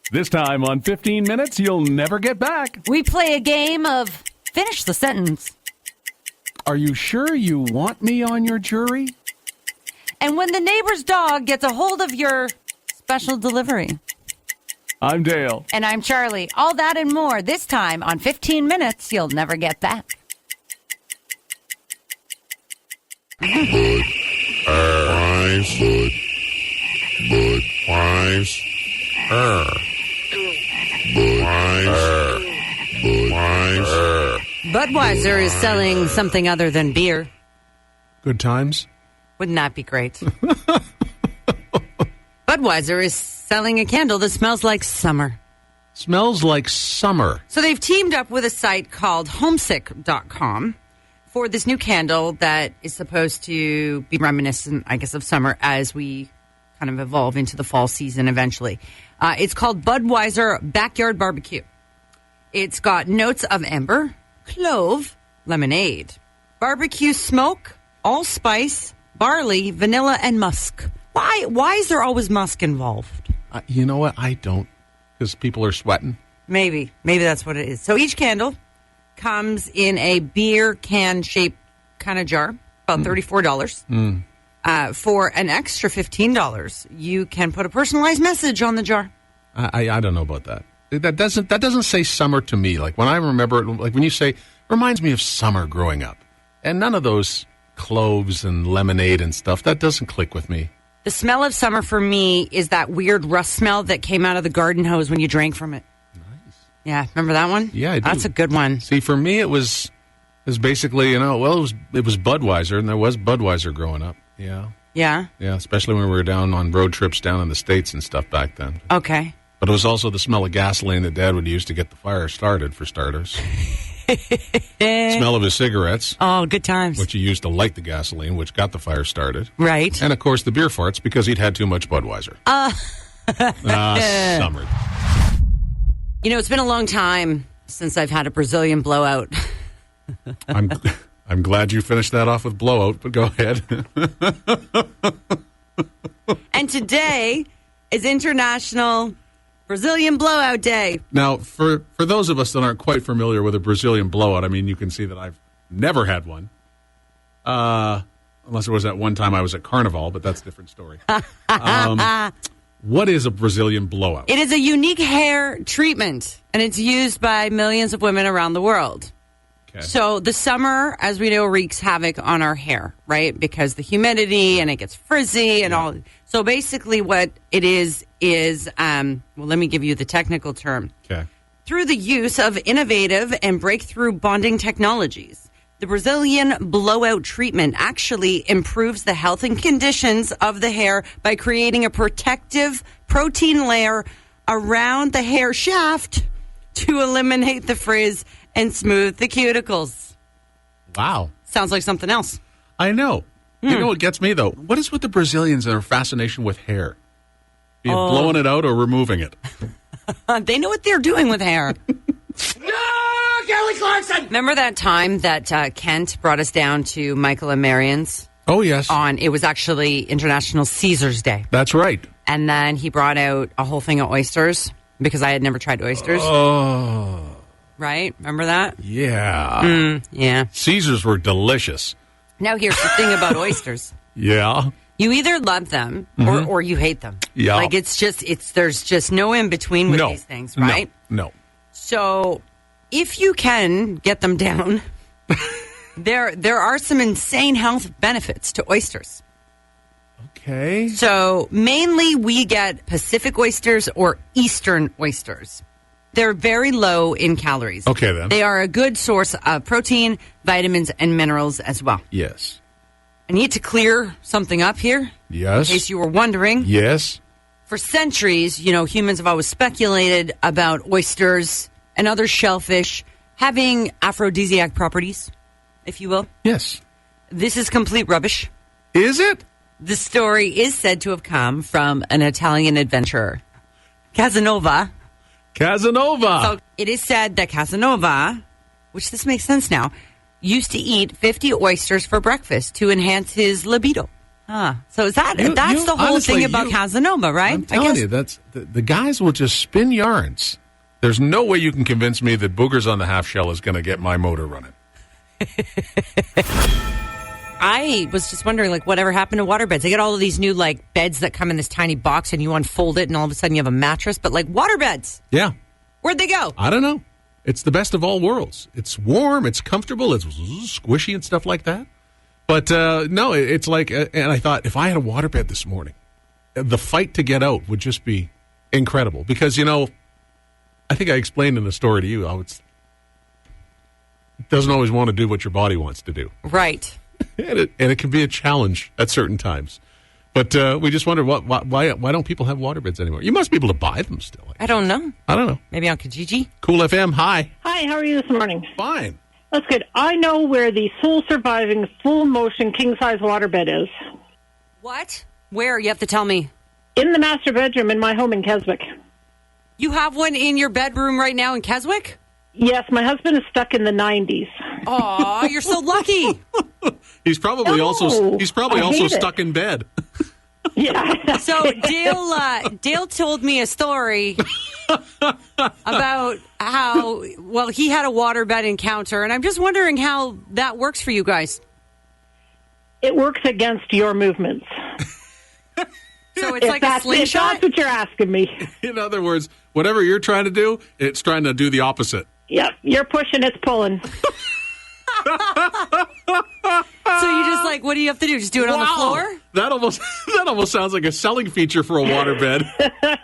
This time on 15 Minutes You'll Never Get Back. We play a game of finish the sentence. Are you sure you want me on your jury? And when the neighbor's dog gets a hold of your special delivery. I'm Dale. And I'm Charlie. All that and more this time on 15 Minutes You'll Never Get Back. Budweiser is selling something other than beer. Good times. Wouldn't that be great? Budweiser is selling a candle that smells like summer. Smells like summer. So they've teamed up with a site called homesick.com for this new candle that is supposed to be reminiscent, I guess, of summer as we kind of evolve into the fall season eventually. It's called Budweiser Backyard Barbecue. It's got notes of amber, clove, lemonade, barbecue smoke, allspice, barley, vanilla, and musk. Why is there always musk involved? You know what? I don't. Because people are sweating. Maybe that's what it is. So each candle comes in a beer can shaped kind of jar, about $34. For an extra $15, you can put a personalized message on the jar. I don't know about that. That doesn't say summer to me. Like when I remember it, like when you say, reminds me of summer growing up. And none of those cloves and lemonade and stuff, that doesn't click with me. The smell of summer for me is that weird rust smell that came out of the garden hose when you drank from it. Nice. Yeah, remember that one? Yeah, I do. That's a good one. See, for me, it was basically, it was Budweiser, and there was Budweiser growing up. Yeah. Yeah? Yeah, especially when we were down on road trips down in the States and stuff back then. Okay. But it was also the smell of gasoline that Dad would use to get the fire started, for starters. Smell of his cigarettes. Oh, good times. Which he used to light the gasoline, which got the fire started. Right. And, of course, the beer farts, because he'd had too much Budweiser. Summer. It's been a long time since I've had a Brazilian blowout. I'm glad you finished that off with blowout, but go ahead. And today is International Brazilian Blowout Day. Now, for those of us that aren't quite familiar with a Brazilian blowout, I mean, you can see that I've never had one. Unless it was that one time I was at Carnival, but that's a different story. What is a Brazilian blowout? It is a unique hair treatment, and it's used by millions of women around the world. Okay. So the summer, as we know, wreaks havoc on our hair, right? Because the humidity and it gets frizzy and all. So basically what it is, well, let me give you the technical term. Okay. Through the use of innovative and breakthrough bonding technologies, the Brazilian blowout treatment actually improves the health and conditions of the hair by creating a protective protein layer around the hair shaft to eliminate the frizz and smooth the cuticles. Wow. Sounds like something else. I know. You know what gets me, though? What is with the Brazilians and their fascination with hair? Be it blowing it out or removing it? They know what they're doing with hair. No, Kelly Clarkson! Remember that time that Kent brought us down to Michael and Marion's? Oh, yes. It was actually International Caesar's Day. That's right. And then he brought out a whole thing of oysters because I had never tried oysters. Oh. Right? Remember that? Yeah. Yeah. Caesars were delicious. Now here's the thing about oysters. Yeah. You either love them or you hate them. Yeah. Like there's just no in between with these things, right? No. So if you can get them down, there are some insane health benefits to oysters. Okay. So mainly we get Pacific oysters or Eastern oysters. They're very low in calories. Okay, then. They are a good source of protein, vitamins, and minerals as well. Yes. I need to clear something up here. Yes. In case you were wondering. Yes. For centuries, humans have always speculated about oysters and other shellfish having aphrodisiac properties, if you will. Yes. This is complete rubbish. Is it? The story is said to have come from an Italian adventurer, Casanova. Casanova. So it is said that Casanova, which this makes sense now, used to eat 50 oysters for breakfast to enhance his libido. So is that's the whole honestly, thing about Casanova, right? I'm telling you, that's the guys will just spin yarns. There's no way you can convince me that boogers on the half shell is going to get my motor running. I was just wondering, like, whatever happened to waterbeds? They get all of these new, like, beds that come in this tiny box and you unfold it and all of a sudden you have a mattress. But, like, waterbeds. Yeah. Where'd they go? I don't know. It's the best of all worlds. It's warm, it's comfortable, it's squishy and stuff like that. But, no, it's like, and I thought, if I had a waterbed this morning, the fight to get out would just be incredible. Because, I think I explained in the story to you how it doesn't always want to do what your body wants to do. Right. and it can be a challenge at certain times. But we just wondered, why don't people have waterbeds anymore? You must be able to buy them still. I don't know. Maybe on Kijiji? Kool FM, hi. Hi, how are you this morning? Fine. That's good. I know where the sole surviving full-motion king-size waterbed is. What? Where? You have to tell me. In the master bedroom in my home in Keswick. You have one in your bedroom right now in Keswick? Yes, my husband is stuck in the 90s. Aw, you're so lucky. He's probably also stuck in bed. Yeah. So Dale told me a story about how, he had a waterbed encounter, and I'm just wondering how that works for you guys. It works against your movements. So it's like a slingshot? That's what you're asking me. In other words, whatever you're trying to do, it's trying to do the opposite. Yeah, you're pushing, it's pulling. So you just what do you have to do? Just do it on the floor? That almost sounds like a selling feature for a waterbed.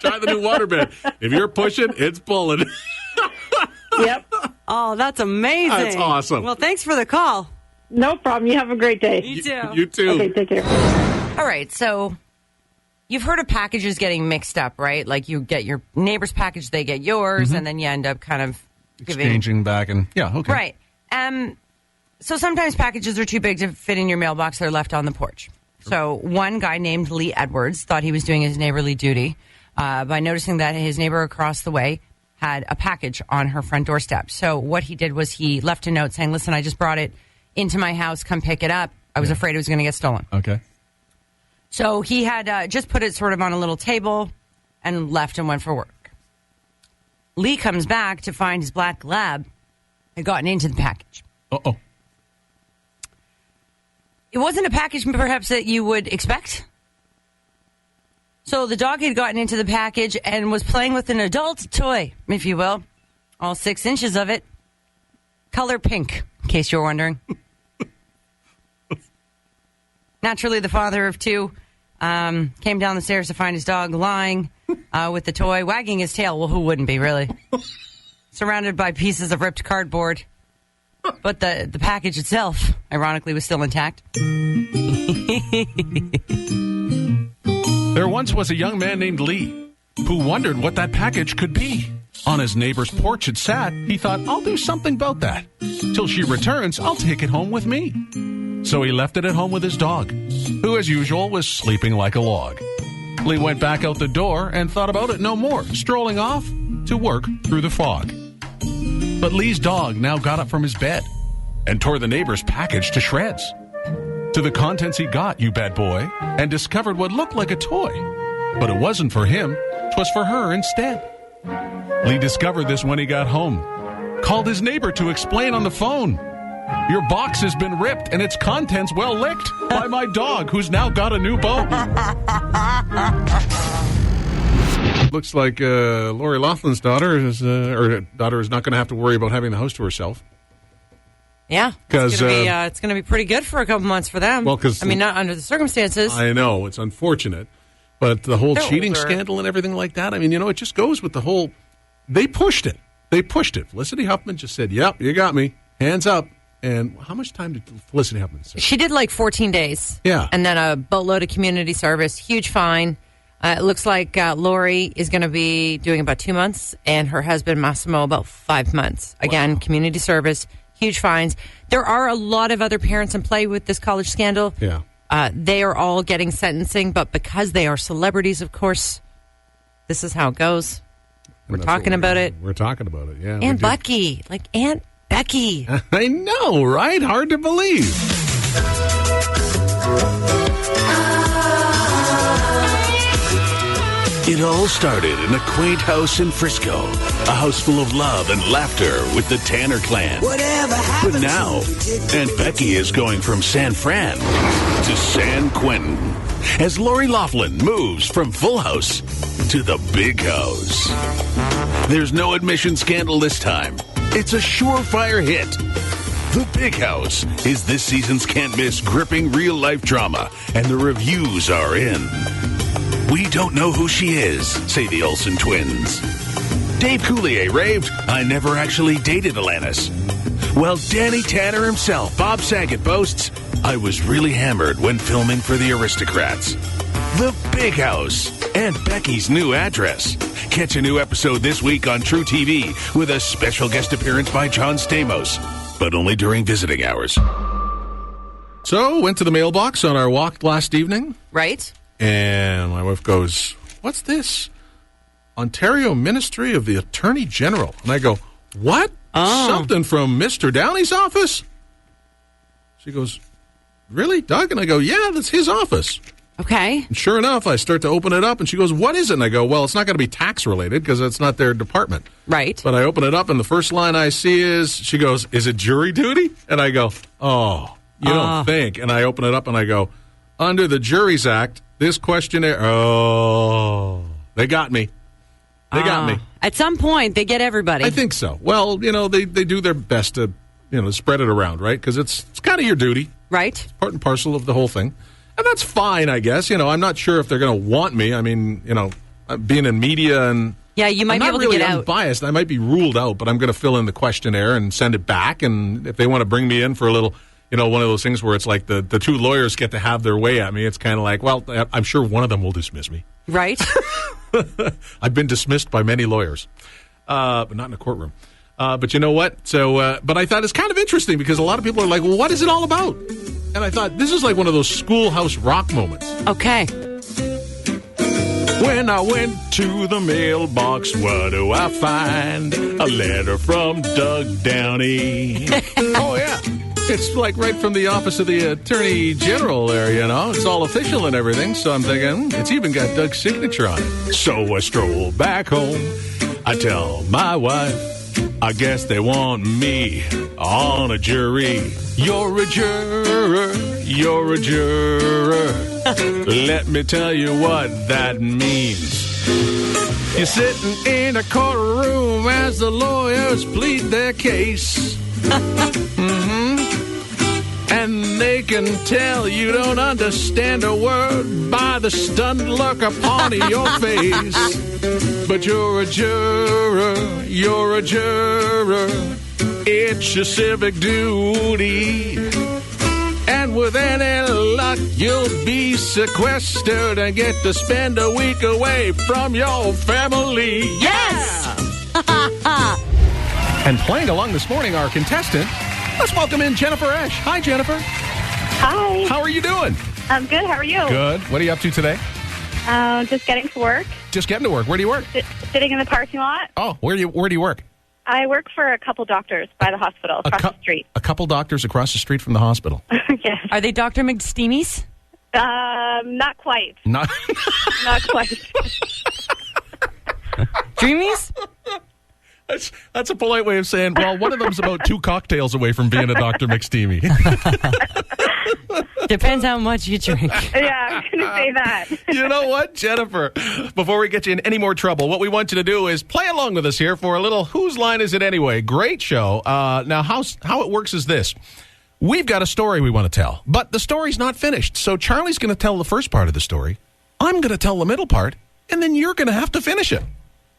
Try the new waterbed. If you're pushing, it's pulling. Yep. Oh, that's amazing. That's awesome. Well, thanks for the call. No problem. You have a great day. You too. You too. Okay, take care. All right, so you've heard of packages getting mixed up, right? Like you get your neighbor's package, they get yours, and then you end up kind of exchanging back and okay. Right. So sometimes packages are too big to fit in your mailbox. They're left on the porch. So one guy named Lee Edwards thought he was doing his neighborly duty by noticing that his neighbor across the way had a package on her front doorstep. So what he did was he left a note saying, listen, I just brought it into my house. Come pick it up. I was afraid it was going to get stolen. Okay. So he had just put it sort of on a little table and left and went for work. Lee comes back to find his black lab had gotten into the package. Uh-oh. It wasn't a package perhaps that you would expect. So the dog had gotten into the package and was playing with an adult toy, if you will. All 6 inches of it. Color pink, in case you're wondering. Naturally, the father of 2 came down the stairs to find his dog lying with the toy, wagging his tail. Well, who wouldn't be, really? Surrounded by pieces of ripped cardboard. But the package itself, ironically, was still intact. There once was a young man named Lee who wondered what that package could be. On his neighbor's porch it sat. He thought, I'll do something about that. Till she returns, I'll take it home with me. So he left it at home with his dog, who, as usual, was sleeping like a log. Lee went back out the door and thought about it no more, strolling off to work through the fog. But Lee's dog now got up from his bed and tore the neighbor's package to shreds. To the contents he got, you bad boy, and discovered what looked like a toy. But it wasn't for him, 'twas for her instead. Lee discovered this when he got home. Called his neighbor to explain on the phone. Your box has been ripped and its contents well licked by my dog, who's now got a new bone. Looks like Lori Laughlin's daughter is not going to have to worry about having the house to herself. Yeah, it's going to be pretty good for a couple months for them. Well, because not under the circumstances. I know it's unfortunate, but the whole cheating older. scandal and everything like that. It just goes with the whole. They pushed it. Felicity Huffman just said, "Yep, you got me. Hands up." And how much time did Felicity Huffman say? She did 14 days. Yeah, and then a boatload of community service, huge fine. It looks like Lori is going to be doing about 2 months, and her husband Massimo about 5 months. Again, community service. Huge fines. There are a lot of other parents in play with this college scandal. Yeah. They are all getting sentencing, but because they are celebrities, of course, this is how it goes. We're talking about it. We're talking about it, yeah. Aunt Becky. Like Aunt Becky. I know, right? Hard to believe. It all started in a quaint house in Frisco. A house full of love and laughter with the Tanner clan. But now, Aunt Becky is going from San Fran to San Quentin as Lori Loughlin moves from Full House to the Big House. There's no admission scandal this time. It's a surefire hit. The Big House is this season's can't-miss gripping real-life drama, and the reviews are in. We don't know who she is, say the Olsen twins. Dave Coulier raved, I never actually dated Alanis. Well, Danny Tanner himself, Bob Saget, boasts, I was really hammered when filming for the Aristocrats. The Big House and Becky's new address. Catch a new episode this week on True TV with a special guest appearance by John Stamos, but only during visiting hours. So, went to the mailbox on our walk last evening. Right. And my wife goes, what's this? Ontario Ministry of the Attorney General. And I go, what? Oh. Something from Mr. Downey's office? She goes, really, Doug? And I go, yeah, that's his office. Okay. And sure enough, I start to open it up, and she goes, what is it? And I go, well, it's not going to be tax-related because it's not their department. Right. But I open it up, and the first line I see is, she goes, is it jury duty? And I go, oh, you don't think. And I open it up, and I go, under the Juries Act, this questionnaire, they got me. They got me. At some point, they get everybody. I think so. Well, they do their best to, spread it around, right? Because it's kind of your duty. Right. It's part and parcel of the whole thing. And that's fine, I guess. I'm not sure if they're going to want me. I mean, being in media and... Yeah, you might be able to get out. I'm unbiased. I might be ruled out, but I'm going to fill in the questionnaire and send it back. And if they want to bring me in for a little... one of those things where it's like the two lawyers get to have their way at me. It's kind of like, well, I'm sure one of them will dismiss me. Right. I've been dismissed by many lawyers, but not in a courtroom. But you know what? So, but I thought it's kind of interesting because a lot of people are like, well, what is it all about? And I thought this is like one of those schoolhouse rock moments. Okay. When I went to the mailbox, what do I find? A letter from Doug Downey. Oh, yeah. It's like right from the office of the Attorney General there, It's all official and everything. So I'm thinking, it's even got Doug's signature on it. So I stroll back home. I tell my wife, I guess they want me on a jury. You're a juror. You're a juror. Let me tell you what that means. You're sitting in a courtroom as the lawyers plead their case. And they can tell you don't understand a word by the stunned look upon your face. But you're a juror, you're a juror. It's your civic duty. And with any luck, you'll be sequestered and get to spend a week away from your family. Yes! And playing along this morning, our contestant, let's welcome in Jennifer Esch. Hi, Jennifer. Hi. How are you doing? I'm good. How are you? Good. What are you up to today? Just getting to work. Just getting to work. Where do you work? Sitting in the parking lot. Oh, where do you work? I work for a couple doctors by the hospital across the street. A couple doctors across the street from the hospital. Yes. Are they Dr. McSteamies? Not quite. Not quite. Dreamies? That's a polite way of saying, well, one of them's about 2 cocktails away from being a Dr. McSteamy. Depends how much you drink. Yeah, I was going to say that. You know what, Jennifer? Before we get you in any more trouble, what we want you to do is play along with us here for a little Whose Line Is It Anyway? Great show. Now, how it works is this. We've got a story we want to tell, but the story's not finished. So Charlie's going to tell the first part of the story. I'm going to tell the middle part, and then you're going to have to finish it.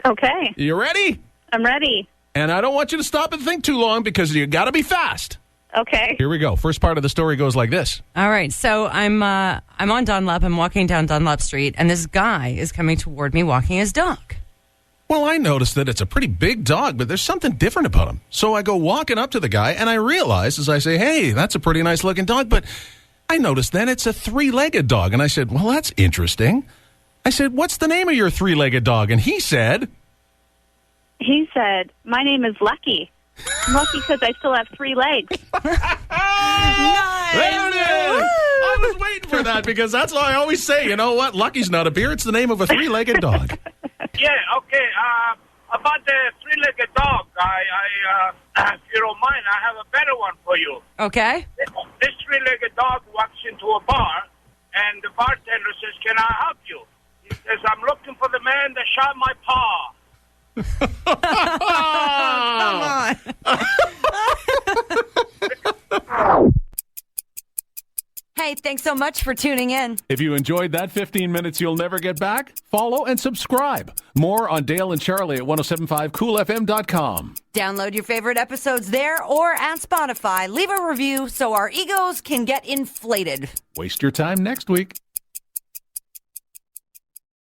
Okay. You ready? I'm ready. And I don't want you to stop and think too long because you got to be fast. Okay. Here we go. First part of the story goes like this. All right. So I'm on Dunlop. I'm walking down Dunlop Street, and this guy is coming toward me walking his dog. Well, I noticed that it's a pretty big dog, but there's something different about him. So I go walking up to the guy, and I realize as I say, hey, that's a pretty nice looking dog, but I noticed then it's a 3-legged dog. And I said, well, that's interesting. I said, what's the name of your 3-legged dog? And he said, my name is Lucky. I'm lucky because I still have 3 legs. There it is. I was waiting for that because that's what I always say. You know what? Lucky's not a beer. It's the name of a three-legged dog. Yeah, okay. About the three-legged dog, if you don't mind, I have a better one for you. Okay. This three-legged dog walks into a bar, and the bartender says, "Can I help you?" He says, "I'm looking for the man that shot my paw." Come on. Hey, thanks so much for tuning in. If you enjoyed that 15 minutes you'll never get back, follow and subscribe. More on Dale and Charlie at 1075coolfm.com. Download your favorite episodes there or at Spotify. Leave a review so our egos can get inflated. Waste your time next week.